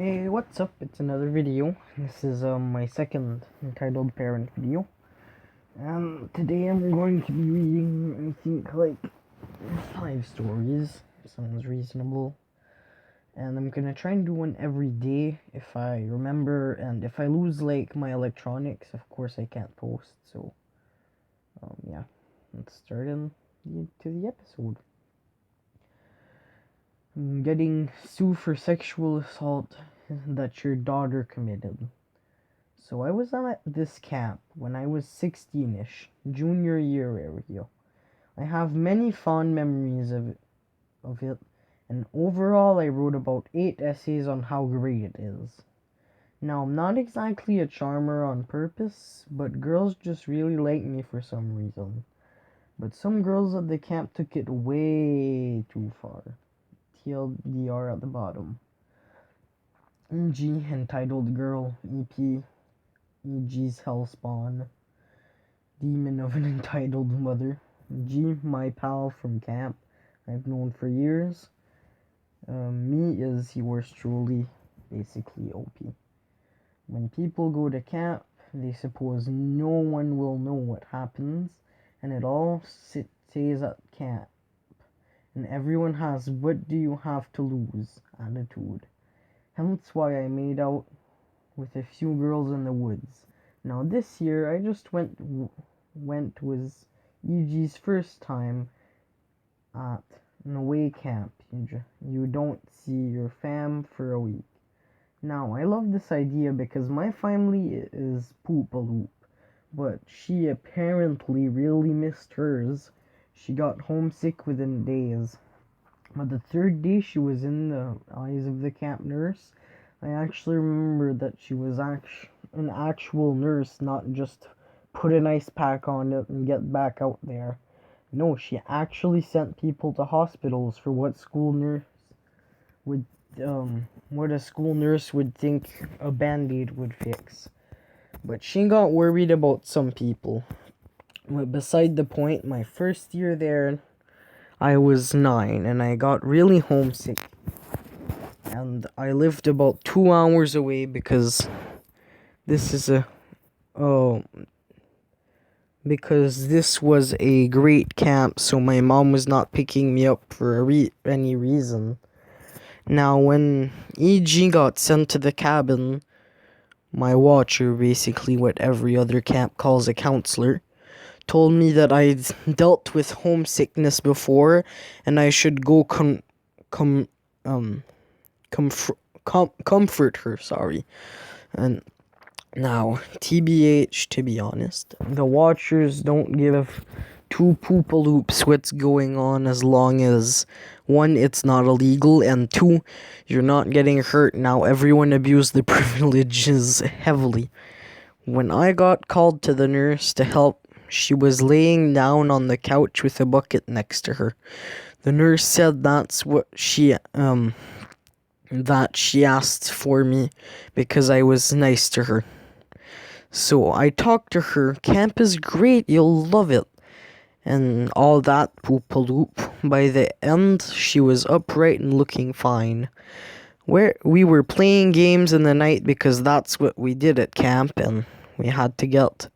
Hey, what's up? It's another video. This is my second entitled parent video. And today I'm going to be reading, I think, like 5 stories. Sounds reasonable. And I'm gonna try and do one every day if I remember, and if I lose like my electronics, of course I can't post. So yeah, let's start to the episode. Getting sued for sexual assault that your daughter committed. So I was at this camp when I was 16ish, junior year area. I have many fond memories of it, and overall I wrote about 8 essays on how great it is. Now, I'm not exactly a charmer on purpose, but girls just really like me for some reason. But some girls at the camp took it way too far. TLDR at the bottom. G entitled Girl EP. EG's Hellspawn. Demon of an Entitled Mother. G, my pal from camp, I've known for years. Me is yours truly, basically OP. When people go to camp, they suppose no one will know what happens, and it all stays at camp. And everyone has what do you have to lose attitude. Hence why I made out with a few girls in the woods. Now this year I just went was EG's first time at an away camp. You don't see your fam for a week. Now I love this idea because my family is poop-a-loop, but she apparently really missed hers. She got homesick within days. But the third day she was in the eyes of the camp nurse, I actually remember that she was an actual nurse, not just put an ice pack on it and get back out there. No, she actually sent people to hospitals for what a school nurse would think a band-aid would fix. But she got worried about some people. But beside the point, my first year there, I was 9 and I got really homesick. And I lived about 2 hours away because this was a great camp, so my mom was not picking me up for any reason. Now, when EG got sent to the cabin, my watcher, basically what every other camp calls a counselor, told me that I'd dealt with homesickness before and I should go comfort her, And now, TBH, to be honest, the watchers don't give two poopaloops what's going on as long as, 1, it's not illegal, and 2, you're not getting hurt. Now, everyone abused the privileges heavily. When I got called to the nurse to help, she was laying down on the couch with a bucket next to her. The nurse said that's what that she asked for me because I was nice to her. So I talked to her. Camp is great, you'll love it. And all that poopaloop. By the end, she was upright and looking fine. We were playing games in the night because that's what we did at camp, and we had to get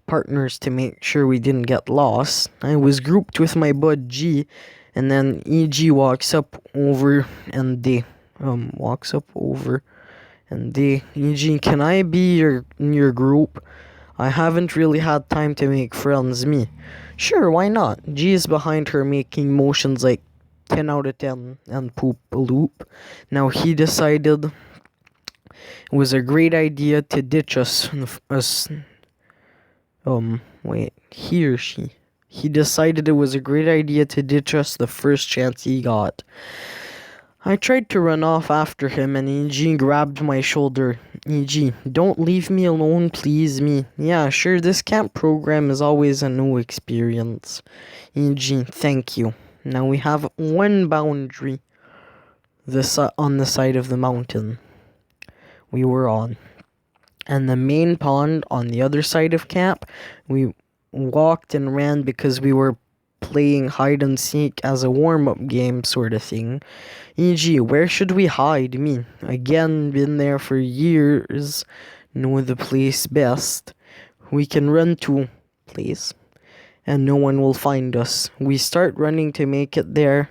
partners to make sure we didn't get lost. I was grouped with my bud G, and then EG walks up over and they EG, can I be in your group? I haven't really had time to make friends, me. Sure, why not? G is behind her making motions like 10 out of 10 and poop a loop. Now he decided it was a great idea to ditch us. He or she. He decided it was a great idea to ditch us the first chance he got. I tried to run off after him and EG grabbed my shoulder. EG, don't leave me alone, please, me. Yeah, sure, this camp program is always a new experience. EG, thank you. Now we have one boundary. On the side of the mountain we were on. And the main pond on the other side of camp, we walked and ran because we were playing hide and seek as a warm-up game sort of thing. E.g., where should we hide? Me. Again, been there for years. Know the place best. We can run to place, and no one will find us. We start running to make it there.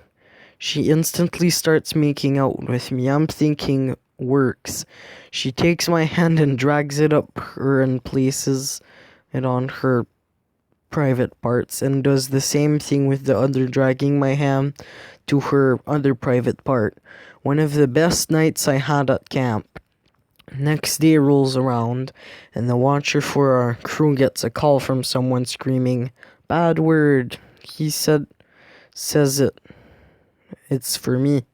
She instantly starts making out with me. I'm thinking, works. She takes my hand and drags it up her and places it on her private parts, and does the same thing with the other, dragging my hand to her other private part. One of the best nights I had at camp. Next day rolls around, and the watcher for our crew gets a call from someone screaming, "Bad word." He says it's for me.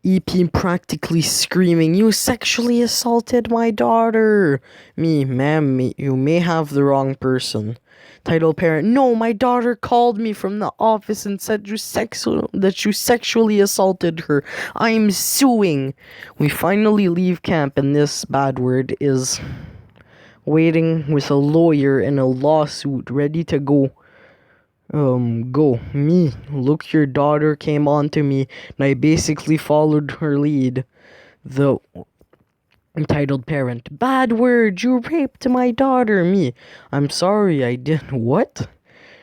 EP practically screaming, "You sexually assaulted my daughter." Me, "Ma'am, you may have the wrong person." Title parent, "No, my daughter called me from the office and said that you sexually assaulted her. I'm suing." We finally leave camp, and this bad word is waiting with a lawyer and a lawsuit ready to go. Me, look, your daughter came on to me, and I basically followed her lead. The entitled parent, "Bad word, you raped my daughter." Me, "I'm sorry, I did." What?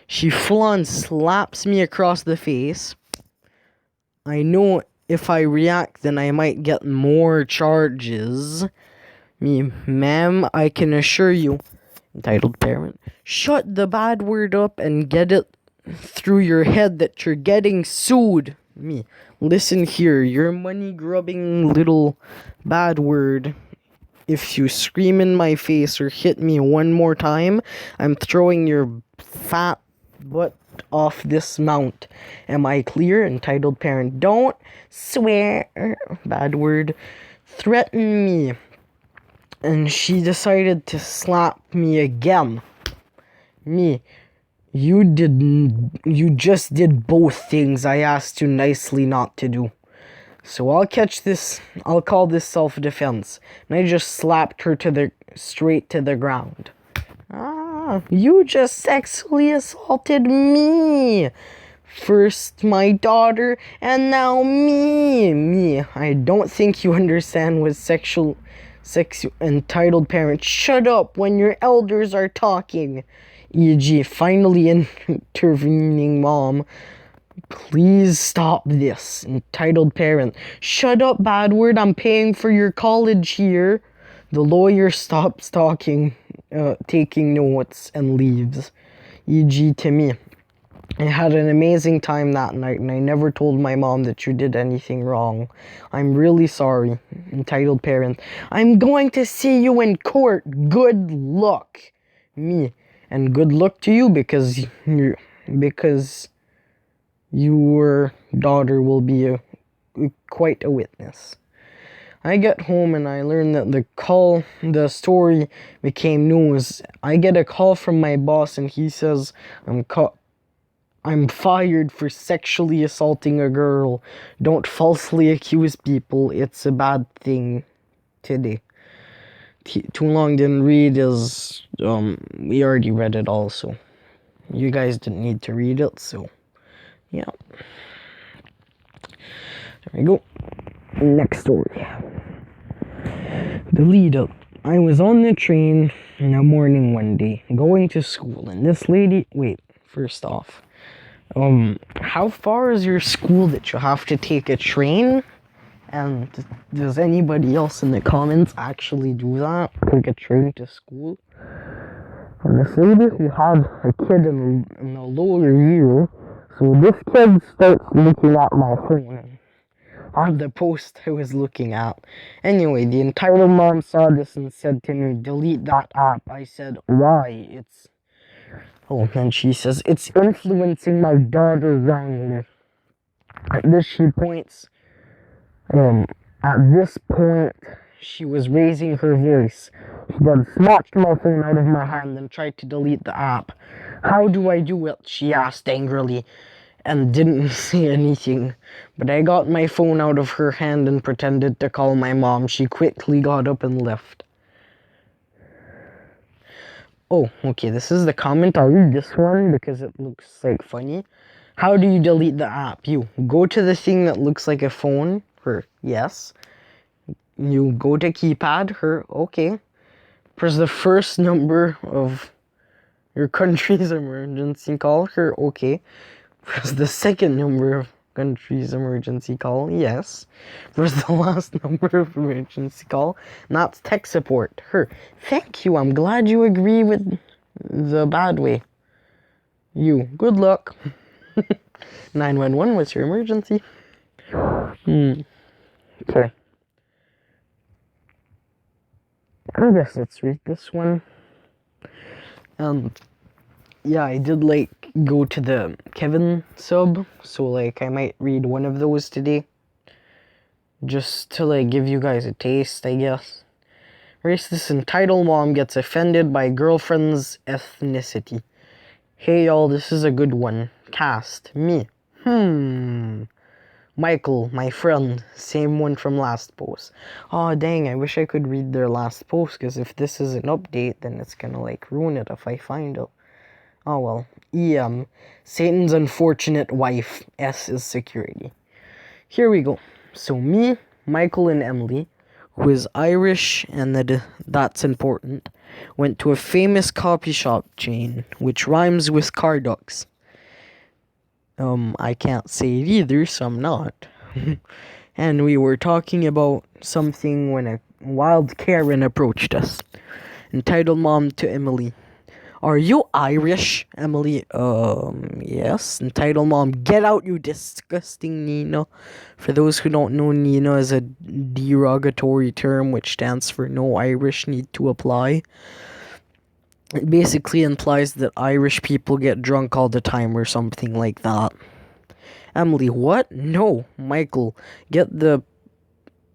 She full-on slaps me across the face. I know if I react, then I might get more charges. Me, "Ma'am, I can assure you." Entitled parent, "Shut the bad word up and get it through your head that you're getting sued." Me, "Listen here, your money-grubbing little bad word. If you scream in my face or hit me one more time, I'm throwing your fat butt off this mount. Am I clear?" Entitled parent, "Don't swear." Bad word, "Threaten me." And she decided to slap me again. Me, you just did both things I asked you nicely not to do. So I'll call this self-defense. And I just slapped her straight to the ground. You just sexually assaulted me. First my daughter, and now me. I don't think you understand what entitled parent. Shut up when your elders are talking. E.g., finally intervening mom. Please stop this. Entitled parent, shut up, bad word. I'm paying for your college here. The lawyer stops talking, taking notes, and leaves. E.g., to me, I had an amazing time that night, and I never told my mom that you did anything wrong. I'm really sorry. Entitled parent, I'm going to see you in court. Good luck. Me, and good luck to you because your daughter will be quite a witness. I get home and I learn that the story became news. I get a call from my boss and he says I'm fired for sexually assaulting a girl. Don't falsely accuse people. It's a bad thing today. Too long didn't read is we already read it all, so you guys didn't need to read it, so yeah. There we go. Next story. The lead up. I was on the train in the morning one day, going to school, and this lady... Wait, first off, how far is your school that you have to take a train? And does anybody else in the comments actually do that? Take a train to school? And this lady who had a kid in the lower year, so this kid starts looking at my phone on the post I was looking at. Anyway, the entire mom saw this and said to me, "Delete that app." I said, "Why?" And she says, "It's influencing my daughter wrongly." At this she points. At this point, she was raising her voice. She then snatched my phone out of my hand and tried to delete the app. "How do I do it?" she asked angrily, and didn't say anything. But I got my phone out of her hand and pretended to call my mom. She quickly got up and left. Oh, okay, this is the comment. I'll read this one because it looks like funny. How do you delete the app? You go to the thing that looks like a phone. Her, yes. You go to keypad. Her, okay. Press the first number of your country's emergency call. Her, okay. Press the second number of country's emergency call. Yes. Press the last number of emergency call. And that's tech support. Her, thank you. I'm glad you agree with the bad way. You, good luck. 911, what's your emergency? Okay. I guess let's read this one. Yeah, I did like go to the Kevin sub, so like I might read one of those today. Just to like give you guys a taste, I guess. Racist entitled mom gets offended by girlfriend's ethnicity. Hey y'all, this is a good one. Cast, me. Michael, my friend, same one from last post. Oh dang, I wish I could read their last post, because if this is an update, then it's gonna like ruin it if I find it. Oh well. EM, Satan's unfortunate wife. S is security. Here we go. So me, Michael, and Emily, who is Irish, and that's important, went to a famous coffee shop chain, which rhymes with Cardux. I can't say it either, so I'm not. And we were talking about something when a wild Karen approached us. Entitled mom to Emily. Are you Irish? Emily, yes. Entitled mom, get out, you disgusting Nina. For those who don't know, Nina is a derogatory term which stands for no Irish need to apply. It basically implies that Irish people get drunk all the time or something like that. Emily, what? No. Michael, get the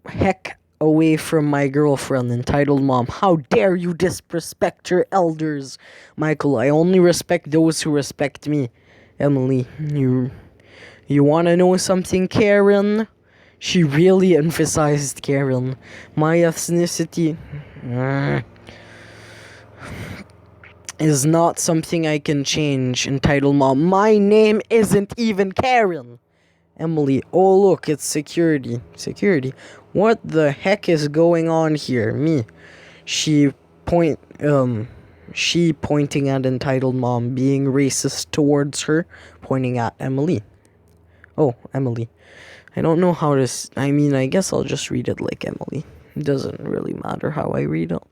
heck away from my girlfriend. Entitled mom, how dare you disrespect your elders? Michael, I only respect those who respect me. Emily, you wanna know something, Karen? She really emphasized Karen. My ethnicity is not something I can change. Entitled mom, my name isn't even Karen. Emily, oh look, it's security. Security? What the heck is going on here? Me. She pointing at entitled mom being racist towards her, pointing at Emily. Oh, Emily. I don't know how to I guess I'll just read it like Emily. It doesn't really matter how I read it.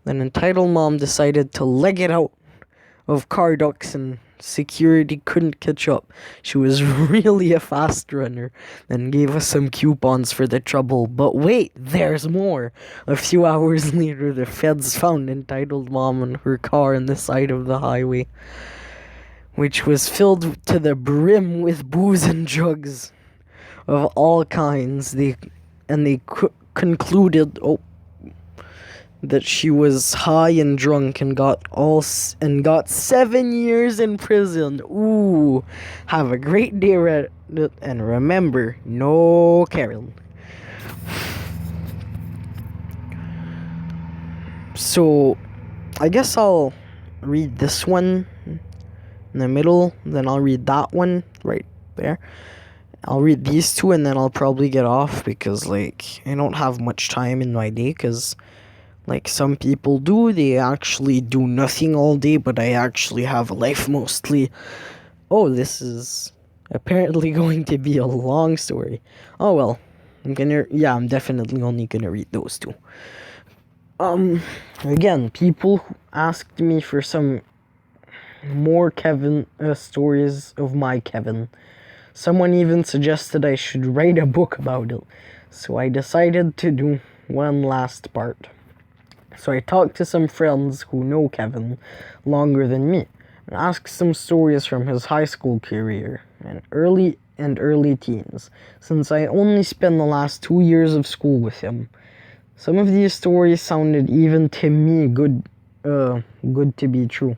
Then entitled mom decided to leg it out of Cardux, and security couldn't catch up. She was really a fast runner and gave us some coupons for the trouble. But wait, there's more. A few hours later, the feds found entitled mom in her car on the side of the highway, which was filled to the brim with booze and drugs of all kinds. They concluded that she was high and drunk and got 7 years in prison. Ooh, have a great day, Reddit, and remember, no Karen. So, I guess I'll read this one in the middle, then I'll read that one right there. I'll read these two, and then I'll probably get off because, like, I don't have much time in my day, because like some people do, they actually do nothing all day, but I actually have a life mostly. Oh, this is apparently going to be a long story. Oh well, I'm definitely only gonna read those two. Again, people asked me for some more Kevin stories of my Kevin. Someone even suggested I should write a book about it, so I decided to do one last part. So I talked to some friends who know Kevin longer than me and asked some stories from his high school career and early teens, since I only spent the last 2 years of school with him. Some of these stories sounded even to me good to be true.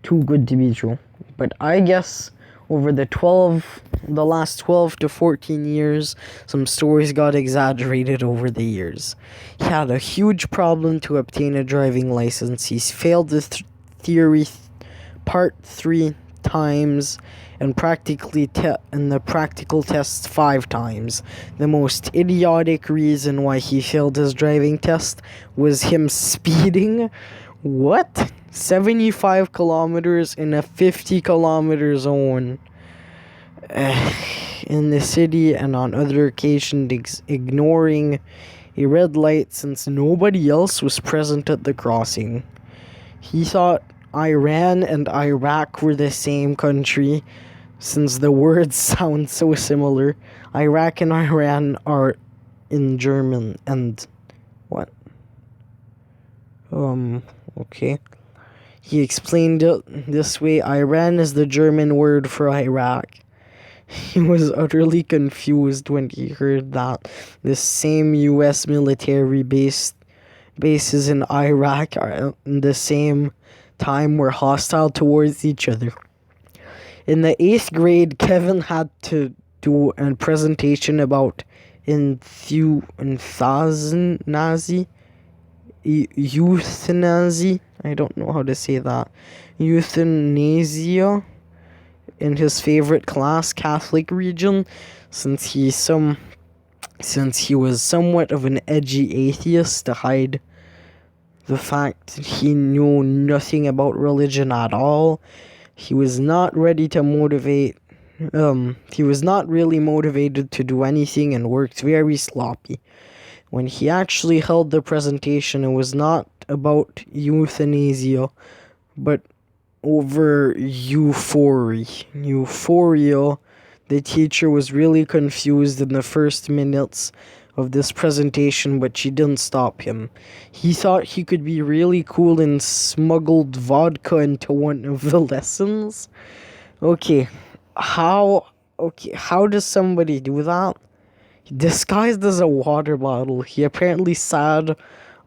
Too good to be true. But I guess over the last 12 to 14 years, some stories got exaggerated over the years. He had a huge problem to obtain a driving license. He failed theory part 3 times and the practical test 5 times. The most idiotic reason why he failed his driving test was him speeding. What? 75 kilometers in a 50-kilometer zone in the city, and on other occasions ignoring a red light since nobody else was present at the crossing. He thought Iran and Iraq were the same country, since the words sound so similar. Iraq and Iran are in German, and what? Okay. He explained it this way: Iran is the German word for Iraq. He was utterly confused when he heard that the same US military bases in Iraq are at the same time were hostile towards each other. In the 8th grade, Kevin had to do a presentation about euthanasia. I don't know how to say that. Euthanasia in his favorite class, Catholic region, since he was somewhat of an edgy atheist to hide the fact that he knew nothing about religion at all. He was not ready to motivate. He was not really motivated to do anything and worked very sloppy. When he actually held the presentation, it was not about euthanasia, but over euphoria. The teacher was really confused in the first minutes of this presentation, but she didn't stop him. He thought he could be really cool and smuggled vodka into one of the lessons. How does somebody do that? Disguised as a water bottle, he apparently sat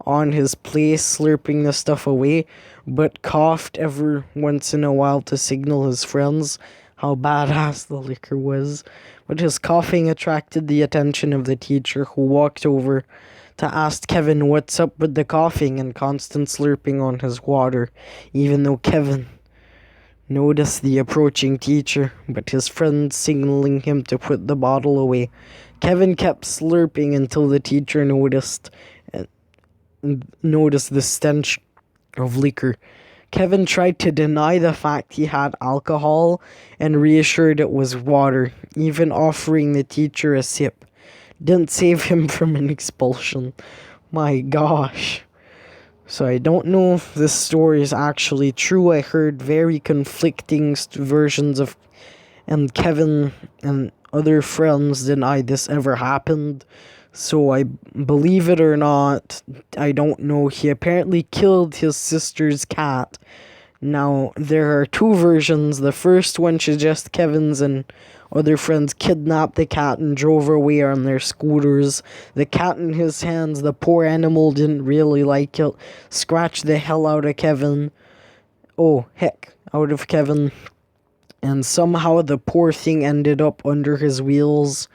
on his place slurping the stuff away, but coughed every once in a while to signal his friends how badass the liquor was. But his coughing attracted the attention of the teacher, who walked over to ask Kevin what's up with the coughing and constant slurping on his water, even though Kevin noticed the approaching teacher, but his friend signaling him to put the bottle away. Kevin kept slurping until the teacher noticed the stench of liquor. Kevin tried to deny the fact he had alcohol and reassured it was water, even offering the teacher a sip. Didn't save him from an expulsion. My gosh. So I don't know if this story is actually true. I heard very conflicting versions of, and Kevin and other friends deny this ever happened. So I believe it or not, I don't know. He apparently killed his sister's cat. Now, there are 2 versions. The first one suggests Kevin's and other friends kidnapped the cat and drove her away on their scooters. The cat in his hands, the poor animal didn't really like it. Scratched the hell out of Kevin. Out of Kevin. And somehow the poor thing ended up under his wheels.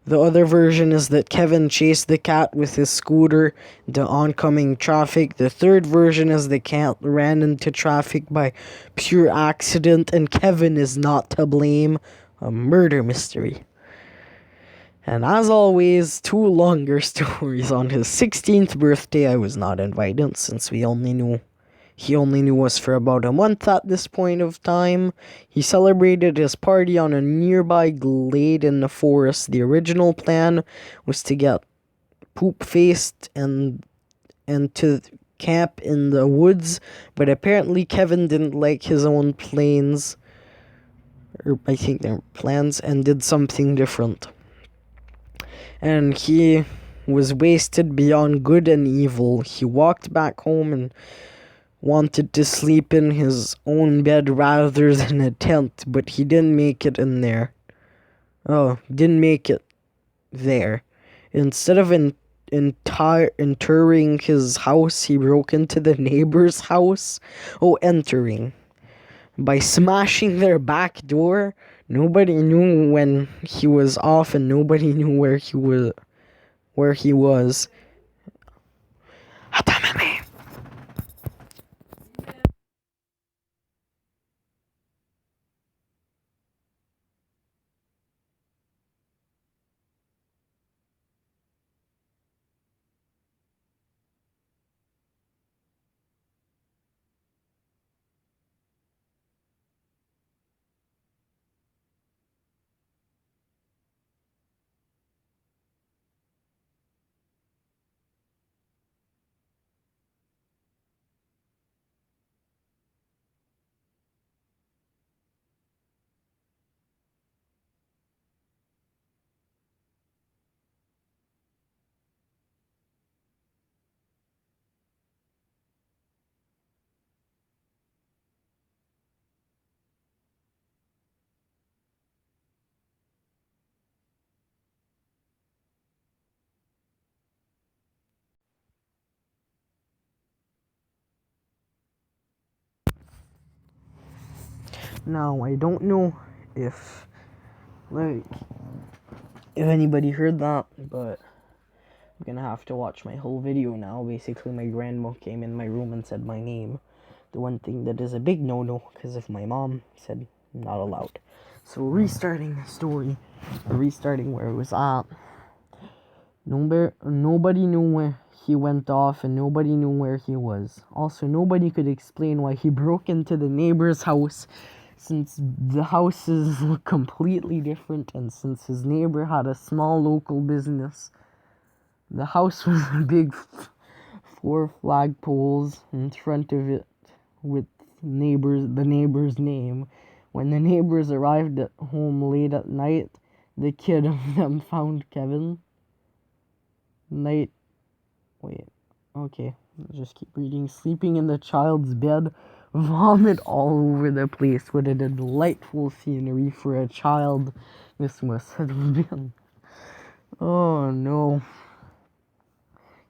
The other version is that Kevin chased the cat with his scooter into oncoming traffic. The third version is the cat ran into traffic by pure accident and Kevin is not to blame. A murder mystery. And as always, 2 longer stories. On his 16th birthday, I was not invited since he only knew us for about a month at this point of time. He celebrated his party on a nearby glade in the forest. The original plan was to get poop-faced and to camp in the woods, but apparently Kevin didn't like his own plans, or I think their plans, and did something different. And he was wasted beyond good and evil. He walked back home and wanted to sleep in his own bed rather than a tent, but he didn't make it in there. Didn't make it there. Instead of entering his house, he broke into the neighbor's house. Entering. By smashing their back door. Nobody knew when he was off and nobody knew where he was. Now, I don't know if anybody heard that, but I'm gonna have to watch my whole video now. Basically, my grandma came in my room and said my name. The one thing that is a big no-no, because if my mom said not allowed. So restarting the story, restarting where it was at. Nobody knew where he went off, and nobody knew where he was. Also, nobody could explain why he broke into the neighbor's house, since the houses look completely different, and since his neighbor had a small local business. The house was a big 4 flagpoles in front of it with the neighbor's name. When the neighbors arrived at home late at night, the kid of them found Kevin. Just keep reading. Sleeping in the child's bed, vomit all over the place. What a delightful scenery for a child this must have been. Oh no.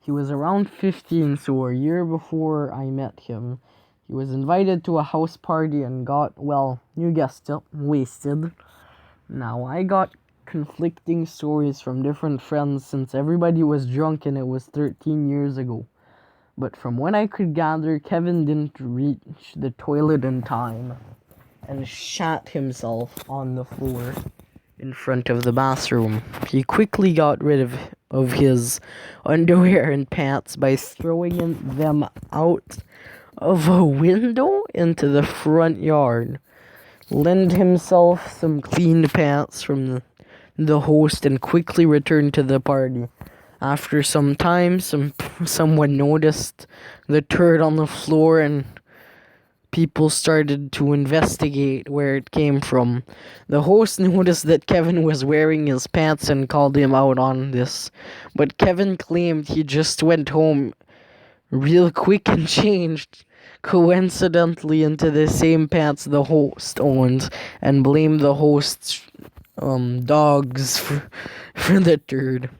He was around 15, so a year before I met him. He was invited to a house party and got, well, you guessed it, wasted. Now, I got conflicting stories from different friends since everybody was drunk and it was 13 years ago. But from what I could gather, Kevin didn't reach the toilet in time and shat himself on the floor in front of the bathroom. He quickly got rid of his underwear and pants by throwing them out of a window into the front yard. Lent himself some cleaned pants from the host and quickly returned to the party. After some time, someone noticed the turd on the floor and people started to investigate where it came from. The host noticed that Kevin was wearing his pants and called him out on this. But Kevin claimed he just went home real quick and changed coincidentally into the same pants the host owned and blamed the host's dogs for the turd.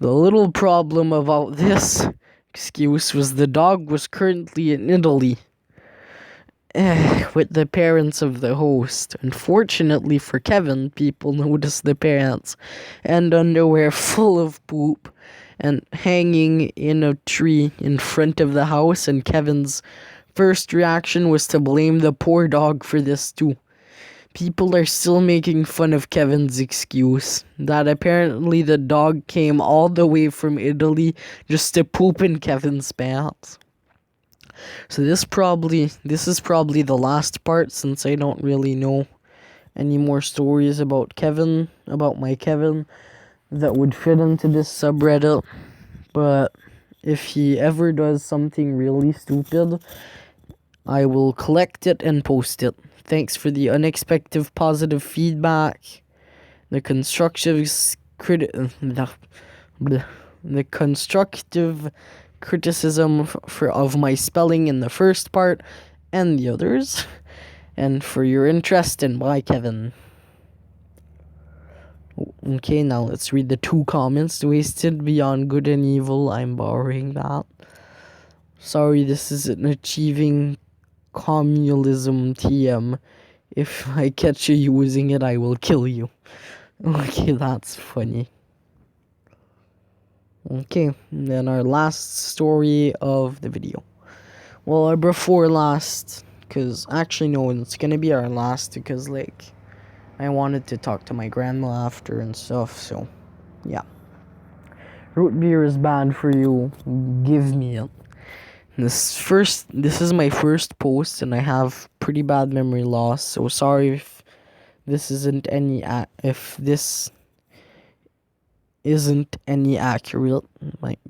The little problem about this excuse was the dog was currently in Italy with the parents of the host. Unfortunately for Kevin, people noticed the pants and underwear full of poop and hanging in a tree in front of the house, and Kevin's first reaction was to blame the poor dog for this too. People are still making fun of Kevin's excuse that apparently the dog came all the way from Italy just to poop in Kevin's pants. So this is probably the last part, since I don't really know any more stories about my Kevin that would fit into this subreddit. But if he ever does something really stupid, I will collect it and post it. Thanks for the unexpected positive feedback, the constructive criticism of my spelling in the first part and the others, and for your interest in Bye Kevin. Okay, now let's read the 2 comments. Wasted beyond good and evil. I'm borrowing that. Sorry, this isn't achieving communalism TM. If I catch you using it, I will kill you. Okay, that's funny. Okay, then our last story of the video. Well, our before last, because actually no, it's gonna be our last because I wanted to talk to my grandma after and stuff, so yeah. Root beer is bad for you. Give me it. This is my first post, and I have pretty bad memory loss, so sorry if this isn't any accurate.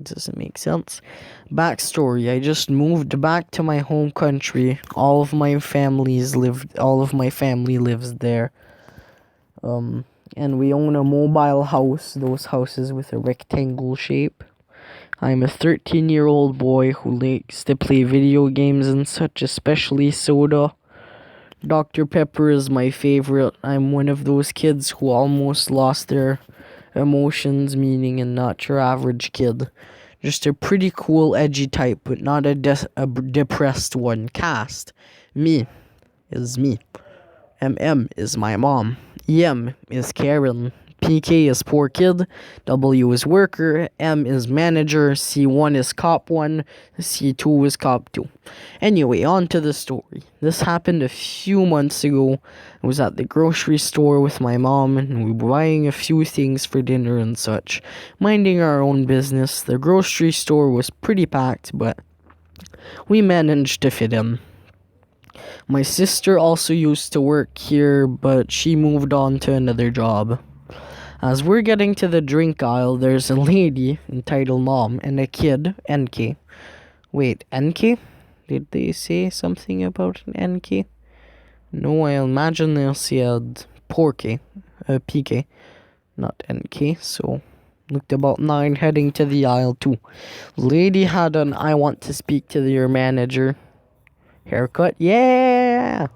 Doesn't make sense. Backstory: I just moved back to my home country. All of my family lives there. And we own a mobile house. Those houses with a rectangle shape. I'm a 13-year-old boy who likes to play video games and such, especially soda. Dr. Pepper is my favorite. I'm one of those kids who almost lost their emotions, meaning and not your average kid. Just a pretty cool, edgy type, but not a depressed one. Cast. Me is me. MM is my mom. EM is Karen. PK is poor kid. W is worker. M is manager. C1 is cop 1. C2 is cop 2. Anyway, on to the story. This happened a few months ago. I was at the grocery store with my mom and we were buying a few things for dinner and such. Minding our own business. The grocery store was pretty packed, but we managed to fit in. My sister also used to work here, but she moved on to another job. As we're getting to the drink aisle, there's a lady entitled Mom and a kid, NK. Wait, NK? Did they say something about an NK? No, I imagine they said Porky, PK, not NK, so looked about 9 heading to the aisle too. Lady had an I want to speak to your manager haircut, yeah!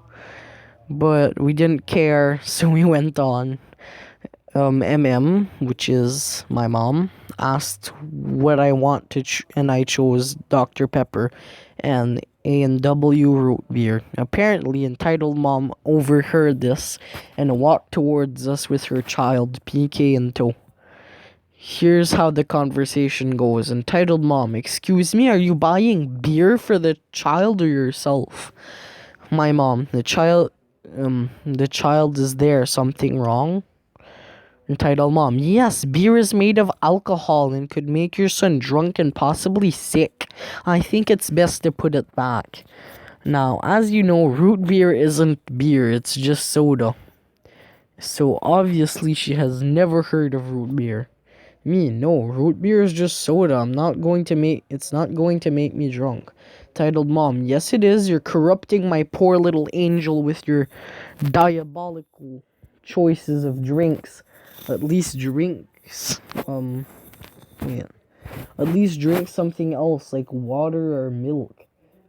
But we didn't care, so we went on. MM, which is my mom, asked what I want to and I chose Dr. Pepper and A&W root beer. Apparently, entitled mom overheard this and walked towards us with her child, PK, in tow. Here's how the conversation goes. Entitled mom, excuse me, are you buying beer for the child or yourself? My mom, the child is there, something wrong? Entitled mom, yes, beer is made of alcohol and could make your son drunk and possibly sick. I think it's best to put it back. Now, as you know, root beer isn't beer, it's just soda. So obviously she has never heard of root beer. Me, no, root beer is just soda. It's not going to make me drunk. Titled mom, yes it is, you're corrupting my poor little angel with your diabolical choices of drinks. At least drinks, yeah. At least drink something else like water or milk.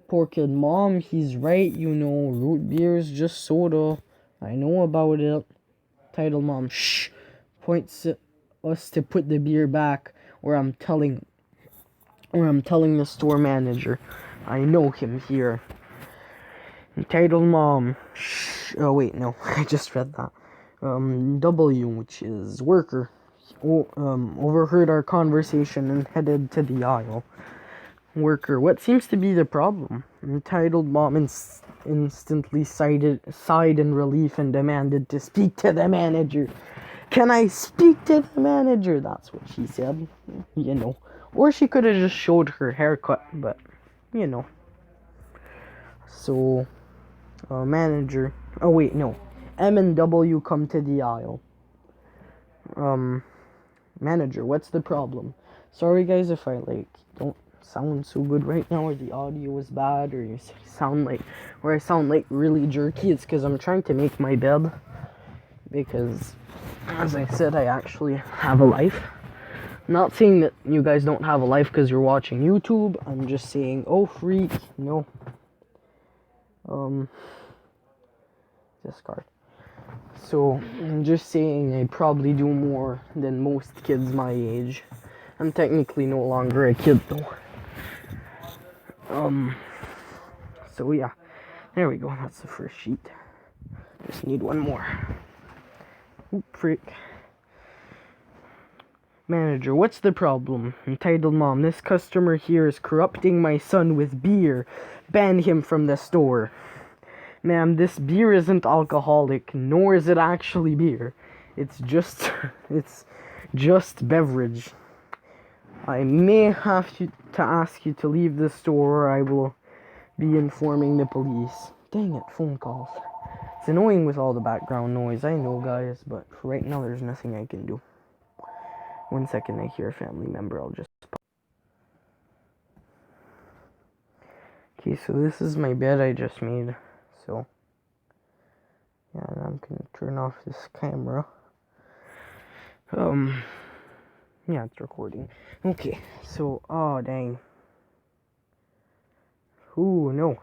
Poor kid, mom, he's right, root beer is just soda. I know about it. Title mom, shh, points at us to put the beer back, or I'm telling the store manager. I know him here. Entitled mom, shh, oh wait, no, I just read that. W, which is worker, overheard our conversation and headed to the aisle. Worker, what seems to be the problem? Entitled mom instantly sighed in relief and demanded to speak to the manager. Can I speak to the manager? That's what she said, Or she could have just showed her haircut, but, So, manager, oh wait, no. M and W come to the aisle. Manager, what's the problem? Sorry guys if I don't sound so good right now, or the audio is bad, or I sound like really jerky. It's because I'm trying to make my bed, because as I said, I actually have a life. I'm not saying that you guys don't have a life because you're watching YouTube. I'm just saying, oh freak, no. Discard. So, I'm just saying I probably do more than most kids my age. I'm technically no longer a kid though. So yeah. There we go, that's the first sheet. Just need one more. Oop, frick. Manager, what's the problem? Entitled mom, this customer here is corrupting my son with beer. Ban him from the store. Ma'am, this beer isn't alcoholic, nor is it actually beer. It's just beverage. I may have to ask you to leave the store, or I will be informing the police. Dang it, phone calls. It's annoying with all the background noise, I know guys, but for right now there's nothing I can do. 1 second, I hear a family member, I'll just... Okay, so this is my bed I just made. So, yeah, I'm gonna turn off this camera. Yeah, it's recording. Okay, so, oh, dang. Ooh, no.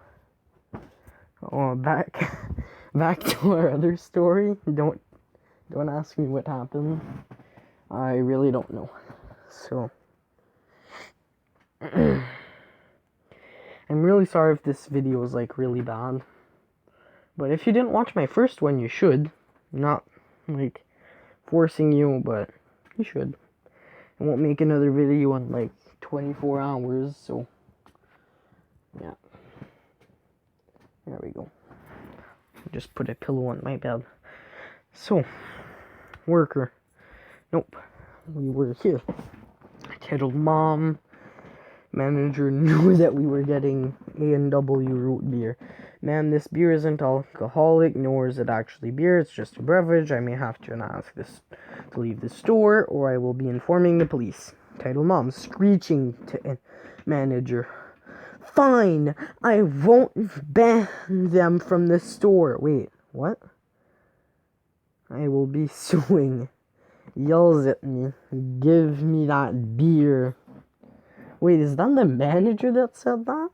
Oh, back to our other story. Don't ask me what happened. I really don't know. So, I'm really sorry if this video is, really bad. But if you didn't watch my first one, you should. Not, like, forcing you, but you should. I won't make another video in, like, 24 hours, so, yeah. There we go. Just put a pillow on my bed. So, worker. Nope. We were here. Titled Mom. Manager knew that we were getting A&W root beer. Ma'am, this beer isn't alcoholic, nor is it actually beer. It's just a beverage. I may have to ask this to leave the store, or I will be informing the police. Titled Mom, screeching to manager. Fine, I won't ban them from the store. Wait, what? I will be suing. Yells at me. Give me that beer. Wait, is that the manager that said that?